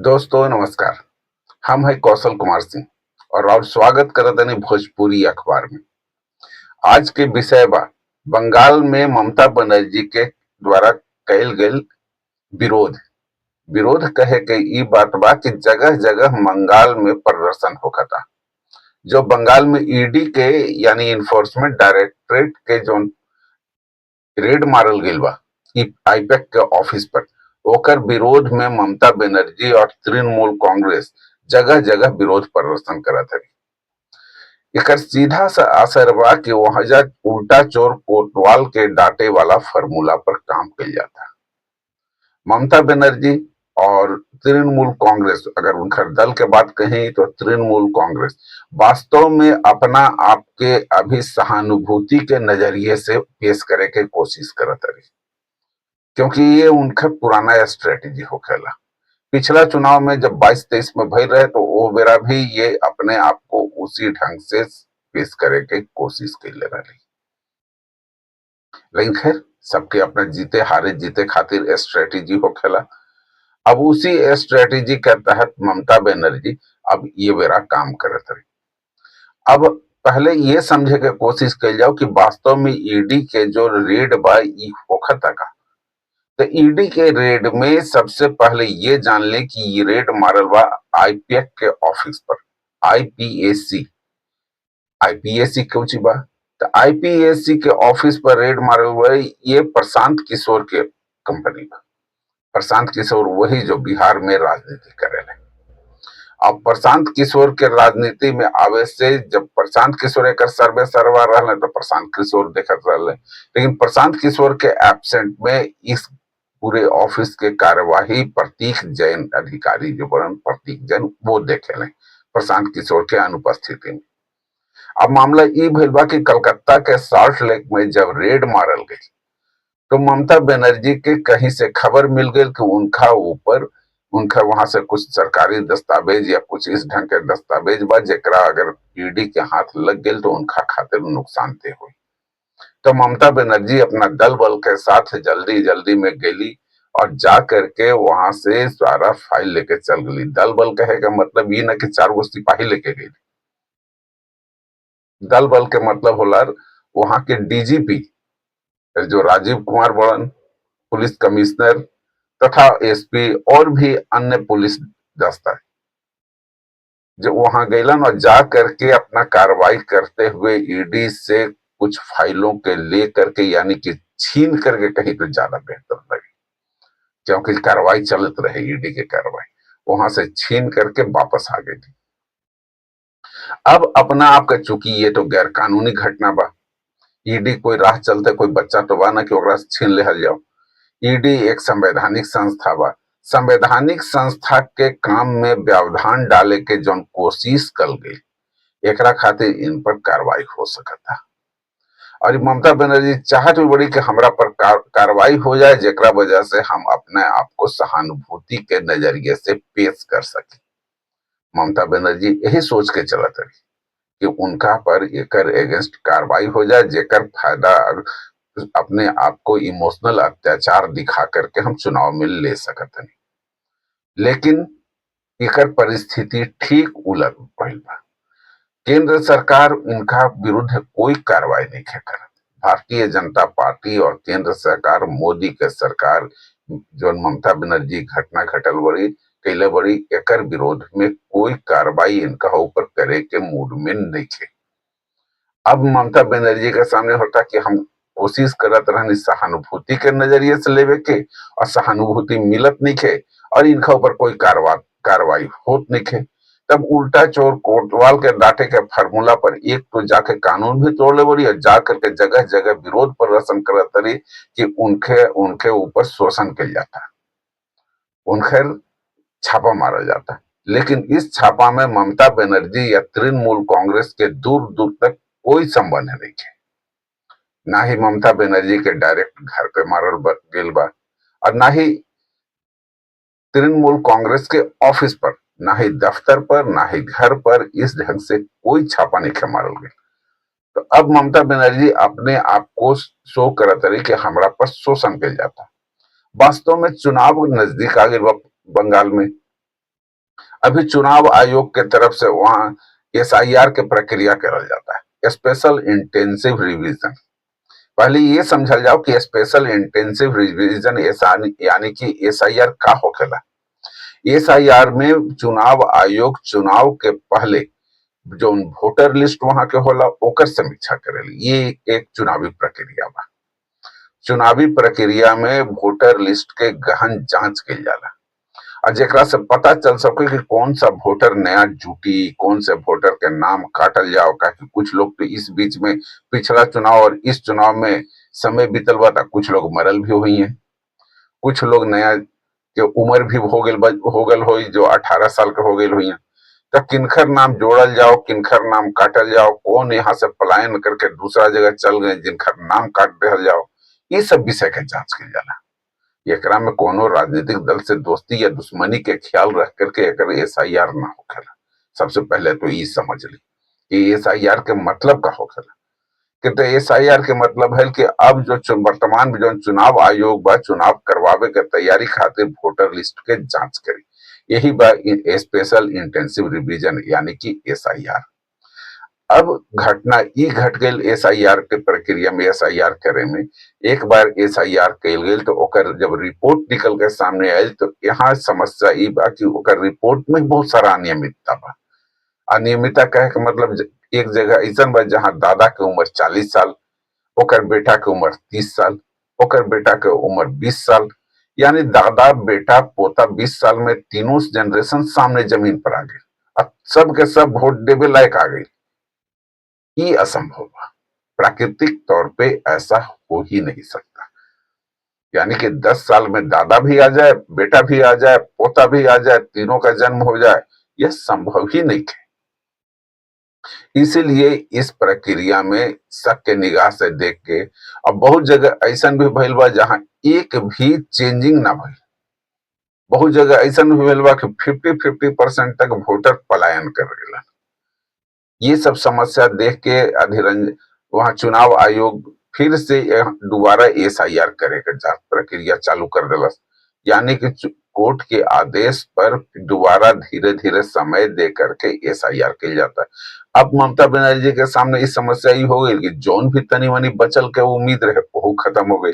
दोस्तों नमस्कार। हम हैं कौशल कुमार सिंह और स्वागत करत हनी भोजपुरी अखबार में। आज के विषय बा बंगाल में ममता बनर्जी के द्वारा कईल गईल विरोध। विरोध कहे के ई बात बा कि जगह जगह बंगाल में प्रदर्शन होखता। जो बंगाल में ईडी के यानी इन्फोर्समेंट डायरेक्टरेट के जो रेड मारल गईल बा आईपैक के ऑफिस पर, ओकर विरोध में ममता बनर्जी और तृणमूल कांग्रेस जगह जगह विरोध प्रदर्शन करत हवे। एकर सीधा सा असर बा कि वहां जा उल्टा चोर कोतवाल के डांटे वाला फार्मूला पर काम कइल जाता। ममता बनर्जी और तृणमूल कांग्रेस, अगर उनकर दल के बात कहें तो तृणमूल कांग्रेस वास्तव में अपना आपके अभी सहानुभूति के नजरिए से पेश करे के कोशिश करत रही, क्योंकि ये उनका पुराना स्ट्रेटेजी होखेला। पिछला चुनाव में जब 22-23 में भइल रहे तो वो बेरा भी ये अपने आप को उसी ढंग से पेश करे के कोशिश कैले रही। लेकिन खैर, सबके अपने जीते हारे जीते खातिर स्ट्रेटेजी होखेला। अब उसी स्ट्रेटेजी के तहत ममता बनर्जी अब ये बेरा काम करत रही। अब पहले ये समझे के कोशिश कइल जाओ कि वास्तव में ईडी के जो रेड बा ई होखता का। तो ईडी के रेड में सबसे पहले ये जान ले कि ये रेड मारल बा आईपीएक के ऑफिस पर। आईपीएसी आईपीएसी क्यों बा? तो आईपीएसी के ऑफिस पर रेड मारल बा ये प्रशांत किशोर के कंपनी बा। प्रशांत किशोर वही जो बिहार में राजनीति करेले। अब प्रशांत किशोर के राजनीति में आवे से जब प्रशांत किशोर एक सर्वे सर्वा रहले तो प्रशांत किशोर देखत रहले, लेकिन प्रशांत किशोर के एब्सेंट में इस पूरे ऑफिस के कार्यवाही प्रतीक जैन अधिकारी जो बड़न प्रतीक जैन वो देखेले प्रशांत किशोर के अनुपस्थिति में। अब मामला ई भइल बा कि कलकत्ता के सॉल्ट लेक में जब रेड मारल गई तो ममता बनर्जी के कहीं से खबर मिल गई कि उनका वहां से कुछ सरकारी दस्तावेज या कुछ इस ढंग के दस्तावेज बा जेकरा अगर ईडी के हाथ लग गई तो उनका खातिर नुकसानदेह हुई। तो ममता बनर्जी अपना दल बल के साथ जल्दी जल्दी में गेली और जा करके वहां से सारा फाइल लेके चल गई। दल बल कहे का मतलब ये ना कि 4 गो सिपाही लेके गई। दल बल के मतलब होला वहां के डीजीपी जो राजीव कुमार बड़न, पुलिस कमिश्नर तथा एसपी और भी अन्य पुलिस दस्ता जो वहां गईलन और जा करके अपना कार्रवाई करते हुए ईडी से कुछ फाइलों के ले करके यानी कि छीन करके कहीं तो ज्यादा बेहतर लगे, क्योंकि कार्रवाई चलत रहे ईडी की कार्रवाई, वहां से छीन करके वापस आ गई। अब अपना आपका चूंकि ये तो गैर कानूनी घटना बा, ईडी कोई राह चलते कोई बच्चा तो बा ना कि ओकरा से छीन लेहल जाओ। ईडी एक संवैधानिक संस्था बा। संवैधानिक संस्था के काम में व्यवधान डाले के जौन कोशिश कल गई एकरा खातिर इन पर कार्रवाई हो सकता। और ममता बनर्जी चाहत भी बड़ी कि हमरा पर कार्रवाई हो जाए जेकरा वजह से हम अपने आप को सहानुभूति के नजरिए से पेश कर सके। ममता बनर्जी यही सोच के चलत रही कि उनका पर एकर अगेंस्ट कार्रवाई हो जाए जेकर फायदा अपने आप को इमोशनल अत्याचार दिखा करके हम चुनाव में ले सकत नहीं। लेकिन एकर परिस्थिति ठीक उलट भइल बा। केंद्र सरकार उनका विरुद्ध कोई कार्रवाई नहीं करत। भारतीय जनता पार्टी और केंद्र सरकार मोदी के सरकार जो ममता बनर्जी घटना घटल बड़ी कैले बड़ी एकर विरोध में कोई कार्रवाई इनका ऊपर करे के मूड में नहीं थे। अब ममता बनर्जी के सामने होता कि हम कोशिश करत रहनी सहानुभूति के नजरिए से लेवे के और सहानुभूति मिलत नहीं थे और इनका ऊपर कोई कार्रवाई होत नहीं थे। तब उल्टा चोर कोतवाल के डांटे के फार्मूला पर एक तो जाके कानून भी तोड़ ले बड़ी और जाकर के जगह जगह विरोध प्रदर्शन करत रही कि उनके ऊपर शोषण किया जाता, उनके छापा मारा जाता। लेकिन इस छापा में ममता बनर्जी या तृणमूल कांग्रेस के दूर दूर तक कोई संबंध नहीं है। ना ही ममता बनर्जी के डायरेक्ट घर पे मारल गेल बा और ना ही तृणमूल कांग्रेस के ऑफिस पर, ना ही दफ्तर पर, ना ही घर पर इस ढंग से कोई छापा नहीं मारल गया। तो अब ममता बनर्जी अपने आप को शो करत रही कि हमरा पर शोषण किया जाता। वास्तव में चुनाव नजदीक आ गए बंगाल में अभी चुनाव आयोग के तरफ से वहां एसआईआर के प्रक्रिया करल जाता है, स्पेशल इंटेंसिव रिवीजन। पहले ये समझल जाओ कि स्पेशल इंटेंसिव रिवीजन यानी कि एसआईआर का होखेला। एसआईआर में चुनाव आयोग चुनाव के पहले जो वोटर लिस्ट वहां के होला ओकर समीक्षा करेली। ये एक चुनावी प्रक्रिया बा। चुनावी प्रक्रिया में वोटर लिस्ट के गहन जांच कइल जाला और जेकरा से पता चल सके कि कौन सा वोटर नया जुटी, कौन से वोटर के नाम काटल जाओ। कि कुछ लोग तो इस बीच में पिछला चुनाव और इस चुनाव में समय बीतल बा, कुछ लोग मरल भी हुई हैं, कुछ लोग नया के उम्र भी हो गल हुई जो 18 साल के हो गई हुई हैं। तो किनखर नाम जोड़ल जाओ, किनखर नाम काटल जाओ, कौन यहाँ से पलायन करके दूसरा जगह चल गए जिनखर नाम काट दिया जाओ, ये सब विषय के जांच की जाला। एकरा में कोनो राजनीतिक दल से दोस्ती या दुश्मनी के ख्याल रख करके एकर एसआईआर ना होखेला। सबसे पहले तो ये समझ ली कि एसआईआर के मतलब का होखेला। कि तो एसआईआर के मतलब है कि अब जो वर्तमान में जो चुनाव आयोग बा चुनाव करवावे के तैयारी खातिर वोटर लिस्ट के जांच करी। यही बा स्पेशल इंटेंसिव रिवीजन यानी कि एसआईआर। अब घटना ई घट गई एसआईआर के प्रक्रिया में, एसआईआर करे में। एक बार एसआईआर कल गई तो ओकर जब रिपोर्ट निकल के सामने आई तो यहाँ समस्या ई बा कि ओकर रिपोर्ट में बहुत सारा अनियमितता बा। अनियमितता कहे के मतलब एक जगह ऐसा बा जहां दादा के उम्र 40 साल, ओकर बेटा के उम्र 30 साल, ओकर बेटा के उम्र 20 साल, यानी दादा बेटा पोता 20 साल में तीनों जनरेशन सामने जमीन पर आ गए। अब सब के सब वोट देवे लायक आ गई। ये असंभव है, प्राकृतिक तौर पे ऐसा हो ही नहीं सकता। यानी कि 10 साल में दादा भी आ जाए, बेटा भी आ जाए, पोता भी आ जाए, तीनों का जन्म हो जाए, यह संभव ही नहीं है। इसीलिए इस प्रक्रिया में शक के निगाह से देख के अब बहुत जगह ऐसा भी भइल बा जहां एक भी चेंजिंग ना भइल। बहुत जगह ऐसा भी भइल बा कि 50-50% तक वोटर पलायन कर गए। ये सब समस्या देख के वहां चुनाव आयोग फिर से दोबारा एसआईआर करे के जांच प्रक्रिया चालू कर दिलस। यानी कि कोर्ट के आदेश पर दोबारा धीरे धीरे समय दे करके एसआईआर किया जाता है। अब ममता बनर्जी के सामने इस समस्या ये हो गई कि जौन भी तनी मनी बचल के उम्मीद रहे वो खत्म हो गई।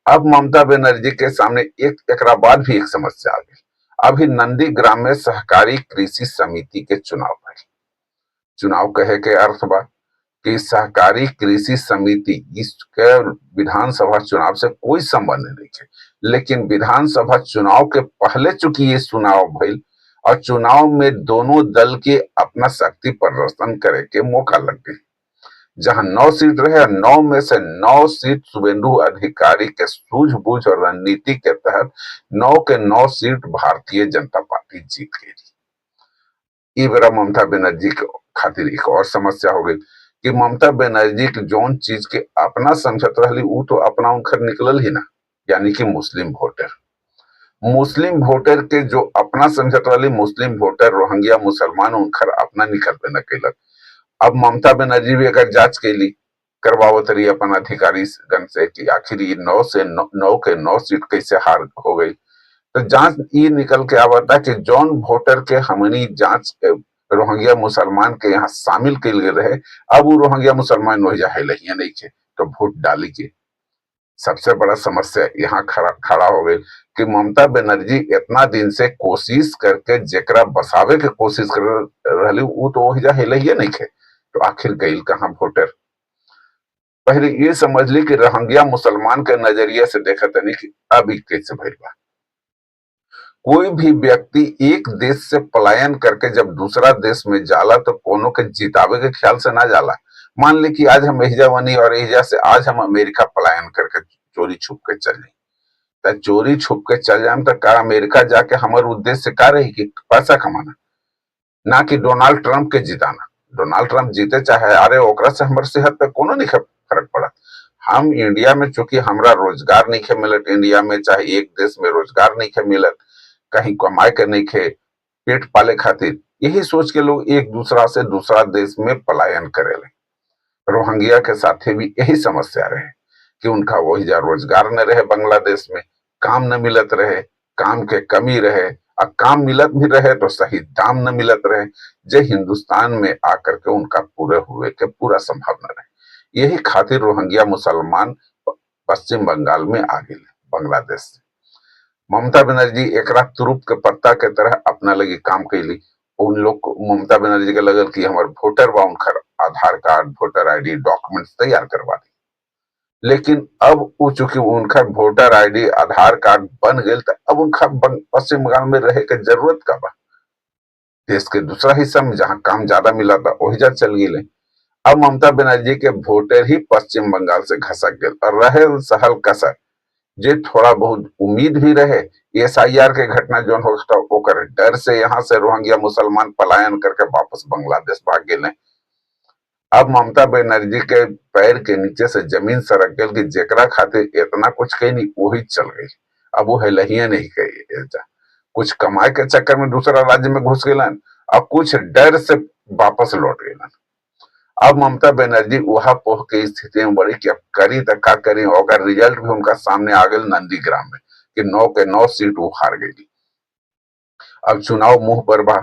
अब ममता बनर्जी के सामने एकरा बाद भी एक समस्या आ गई। अभी नंदीग्राम में सहकारी कृषि समिति के चुनाव भइल। चुनाव कहे के अर्थ बा कि सहकारी कृषि समिति इसके विधानसभा चुनाव से कोई संबंध नहीं है, लेकिन विधानसभा चुनाव के पहले चूंकि ये चुनाव भइल और चुनाव में दोनों दल के अपना शक्ति प्रदर्शन करे के मौका लग गई। जहां 9 सीट रहे, 9 में से 9 सीट शुभेंदु अधिकारी के सूझबूझ और रणनीति के तहत 9 के 9 सीट भारतीय जनता पार्टी जीत गई। ये बेरा ममता बनर्जी के खातिर एक और समस्या हो गई कि ममता बनर्जी के जौन चीज के अपना समझत रही वो तो अपना उनकर निकलल ही ना, यानी कि मुस्लिम वोटर। मुस्लिम वोटर के जो अपना समझत रही मुस्लिम वोटर रोहिंग्या मुसलमान उनकर अपना निकल पे न कैलक। अब ममता बनर्जी भी अगर जांच कैली करवावत रही अपन अधिकारी गण से कि आखिर 9 के 9 सीट कैसे हार हो गई। तो जांच ये निकल के आवता कि जौन वोटर के हमनी जांच रोहिंग्या मुसलमान के यहाँ शामिल कल गए रहे, अब वो रोहिंग्या मुसलमान हो जाए नहीं थे तो वोट डाली के। सबसे बड़ा समस्या यहाँ खड़ा हो गई कि ममता बनर्जी इतना दिन से कोशिश करके जेकरा बसावे के कोशिश कर रही वो तो हो जाए नहीं थे, तो आखिर गई कहाँ वोटर। पहले ये समझ ली कि रोहिंग्या मुसलमान के नजरिए से देखा तनी कि अब कैसे भइल बा। कोई भी व्यक्ति एक देश से पलायन करके जब दूसरा देश में जाला तो कोनो के जितावे के ख्याल से ना जाला। मान ली कि आज हम एहिजा बनी और एहिजा से आज हम अमेरिका पलायन करके चोरी छुप के चल जाए, तो चोरी छुप के चल जाए तो का अमेरिका जाके हमारे उद्देश्य का रही कि पैसा कमाना, ना कि डोनाल्ड ट्रंप के जिताना। डोनाल्ड ट्रंप जीते चाहे अरे ओकरा से हमारे सेहत पे कोनो नहीं फर्क पड़ा। हम इंडिया में चूंकि हमरा रोजगार नहीं मिलत, इंडिया में चाहे एक देश में रोजगार नहीं मिलत, कहीं कमाए के नहीं खे पेट पाले खातिर, यही सोच के लोग एक दूसरा से दूसरा देश में पलायन करेले। रोहिंग्या के साथे भी यही समस्या रहे कि उनका वही जा रोजगार न रहे, बांग्लादेश में काम न मिलत रहे, काम के कमी रहे और काम मिलत भी रहे तो सही दाम न मिलत रहे, जे हिंदुस्तान में आकर के उनका पूरे हुए के पूरा संभावना रहे। यही खातिर रोहिंग्या मुसलमान पश्चिम बंगाल में आ गए बांग्लादेश से। ममता बनर्जी एकरा तुरुप के पत्ता के तरह अपना लगी काम कैली। उन लोग को ममता बनर्जी के लगल कि हमारे वोटर बा, उनकर आधार कार्ड वोटर आईडी डॉक्यूमेंट्स तैयार करवा दी। लेकिन अब वो चूंकि उनका वोटर आईडी आधार कार्ड बन गए, तो अब उनका पश्चिम बंगाल में रहे के जरूरत का बा। देश के दूसरा हिस्सा में जहां काम ज्यादा मिला था वही जा चल गए। अब ममता बनर्जी के वोटर ही पश्चिम बंगाल से घसक गए और रहे सहल कसर जे थोड़ा बहुत उम्मीद भी रहे। एसआईआर के घटना जो होकर डर से यहाँ से रोहिंग्या मुसलमान पलायन करके वापस बांग्लादेश भाग गए। अब ममता बनर्जी के पैर के नीचे से जमीन सरक गई कि जेकरा खातिर इतना कुछ कही नहीं वही चल गई। अब वो हिलहिया नहीं कही, कुछ कमाए के चक्कर में दूसरा राज्य में घुस गए और कुछ डर से वापस लौट गए। अब ममता बनर्जी वहां पोह के स्थिति में बड़ी कि अब करी तो का करी, अगर रिजल्ट भी उनका सामने आ गए नंदीग्राम में कि 9 के 9 सीट वो हार गई। अब चुनाव मुंह पर बा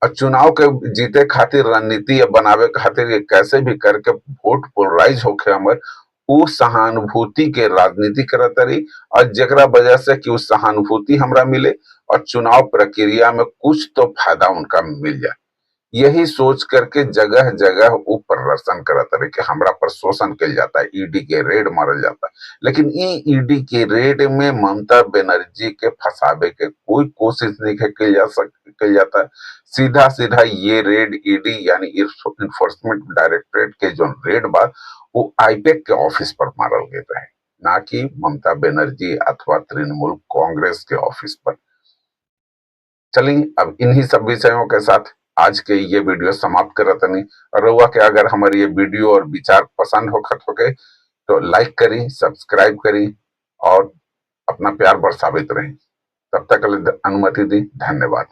और चुनाव के जीते खातिर रणनीति बनावे खातिर ये कैसे भी करके वोट पोलराइज होके हमर उ सहानुभूति के राजनीति करत रही और जेकरा वजह से कि उस सहानुभूति हमरा मिले और चुनाव प्रक्रिया में कुछ तो फायदा उनका मिल जाए। यही सोच करके जगह जगह वो प्रदर्शन करत रहे कि हमरा पर शोषण किया जाता है, ईडी के रेड मारल जाता है। लेकिन ईडी के रेड में ममता बनर्जी के फंसावे के कोई कोशिश नहीं किया जाता। सीधा सीधा ये रेड ईडी यानी इन्फोर्समेंट डायरेक्टरेट के जो रेड बा वो आईपैक के ऑफिस पर मारल गए रहे, ना कि ममता बनर्जी अथवा तृणमूल कांग्रेस के ऑफिस पर। चलिए अब इन्हीं सब विषयों के साथ आज के ये वीडियो समाप्त करत नहीं। रउआ के अगर हमारे ये वीडियो और विचार पसंद हो गए तो लाइक करी, सब्सक्राइब करी और अपना प्यार बरसावित रही। तब तक अनुमति दी, धन्यवाद।